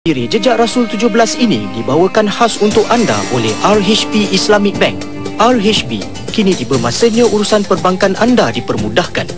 Diri Jejak Rasul 17 ini dibawakan khas untuk anda oleh RHB Islamic Bank. RHB, kini tiba masanya urusan perbankan anda dipermudahkan.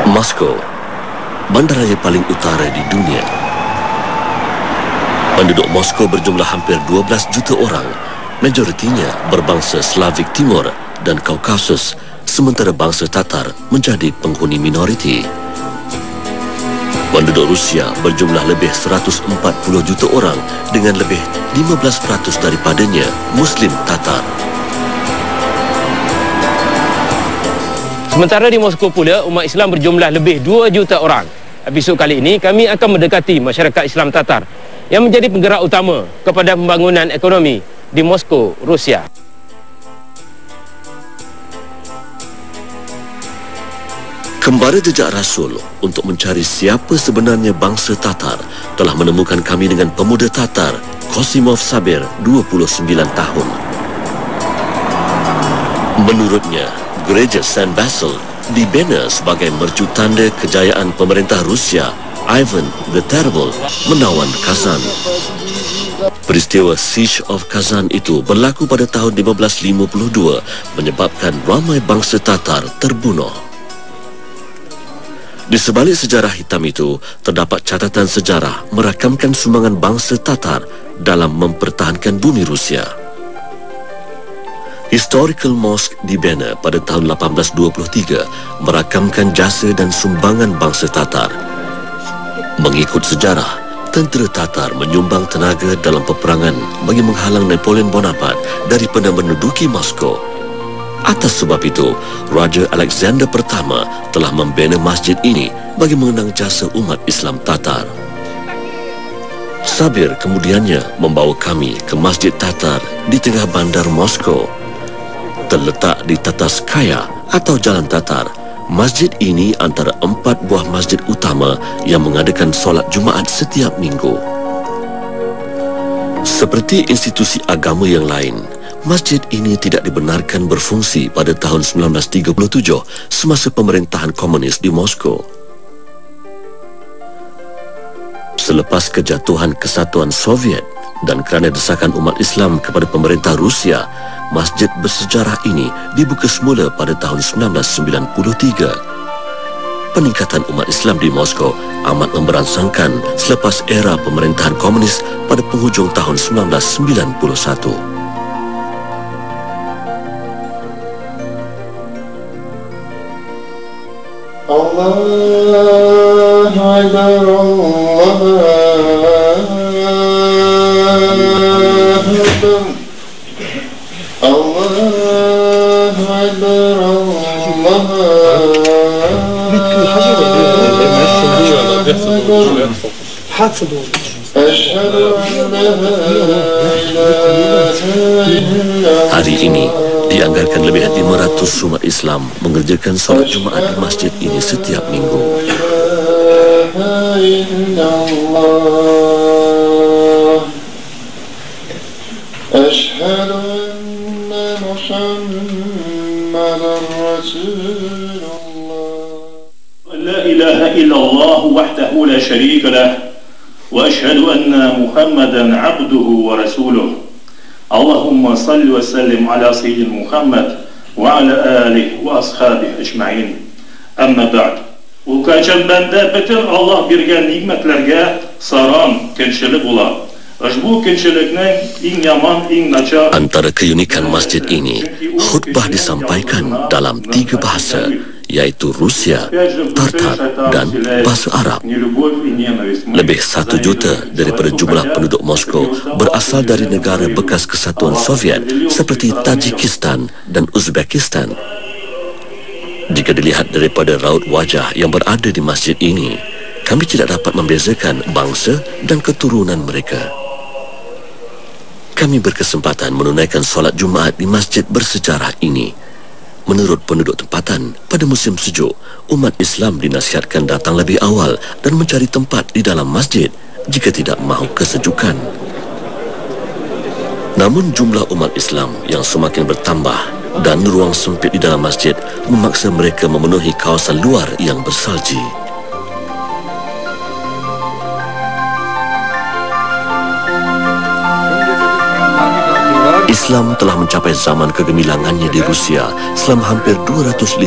Moskow, bandaraya paling utara di dunia. Penduduk Moskow berjumlah hampir 12 juta orang, majoritinya berbangsa Slavik Timur dan Kaukasus, sementara bangsa Tatar menjadi penghuni minoriti. Penduduk Rusia berjumlah lebih 140 juta orang dengan lebih 15% daripadanya Muslim Tatar. Sementara di Moskow pula, umat Islam berjumlah lebih 2 juta orang. Episod kali ini, kami akan mendekati masyarakat Islam Tatar yang menjadi penggerak utama kepada pembangunan ekonomi di Moskow, Rusia. Kembara Jejak Rasul untuk mencari siapa sebenarnya bangsa Tatar telah menemukan kami dengan pemuda Tatar, Kosimov Sabir, 29 tahun. Menurutnya, Gereja Saint Basil dibina sebagai mercu tanda kejayaan pemerintah Rusia, Ivan the Terrible, menawan Kazan. Peristiwa Siege of Kazan itu berlaku pada tahun 1552, menyebabkan ramai bangsa Tatar terbunuh. Di sebalik sejarah hitam itu, terdapat catatan sejarah merakamkan sumbangan bangsa Tatar dalam mempertahankan bumi Rusia. Historical Mosque dibina pada tahun 1823 merakamkan jasa dan sumbangan bangsa Tatar. Mengikut sejarah, tentera Tatar menyumbang tenaga dalam peperangan bagi menghalang Napoleon Bonaparte daripada menduduki Moskow. Atas sebab itu, Raja Alexander pertama telah membina masjid ini bagi mengenang jasa umat Islam Tatar. Sabir kemudiannya membawa kami ke Masjid Tatar di tengah bandar Moskow. Terletak di Tatarskaya atau Jalan Tatar, masjid ini antara 4 buah masjid utama yang mengadakan solat Jumaat setiap minggu. Seperti institusi agama yang lain, masjid ini tidak dibenarkan berfungsi pada tahun 1937 semasa pemerintahan komunis di Moskow. Selepas kejatuhan kesatuan Soviet dan kerana desakan umat Islam kepada pemerintah Rusia, masjid bersejarah ini dibuka semula pada tahun 1993. Peningkatan umat Islam di Moskow amat memberangsangkan selepas era pemerintahan komunis pada penghujung tahun 1991. Allahu Akbar, Allahu Hari ini dianggarkan lebih 500 umat Islam mengerjakan solat Jumaat di masjid ini setiap minggu. لا إله إلا الله وحده لا شريك له وأشهد أن محمدا عبده ورسوله اللهم صل وسلم على سيدنا محمد وعلى آله وأصحابه أجمعين أما بعد وكان بنده بتر الله بيرجع نعمة لرجع صارم كنشلب ولا Antara keunikan masjid ini, khutbah disampaikan dalam 3 bahasa, yaitu Rusia, Tatar, dan bahasa Arab. Lebih 1 juta daripada jumlah penduduk Moskow berasal dari negara bekas kesatuan Soviet seperti Tajikistan dan Uzbekistan. Jika dilihat daripada raut wajah yang berada di masjid ini, kami tidak dapat membezakan bangsa dan keturunan mereka. Kami berkesempatan menunaikan solat Jumaat di masjid bersejarah ini. Menurut penduduk tempatan, pada musim sejuk, umat Islam dinasihatkan datang lebih awal dan mencari tempat di dalam masjid jika tidak mahu kesejukan. Namun jumlah umat Islam yang semakin bertambah dan ruang sempit di dalam masjid memaksa mereka memenuhi kawasan luar yang bersalji. Islam telah mencapai zaman kegemilangannya di Rusia selama hampir 250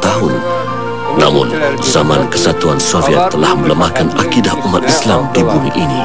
tahun. Namun, zaman kesatuan Soviet telah melemahkan akidah umat Islam di bumi ini.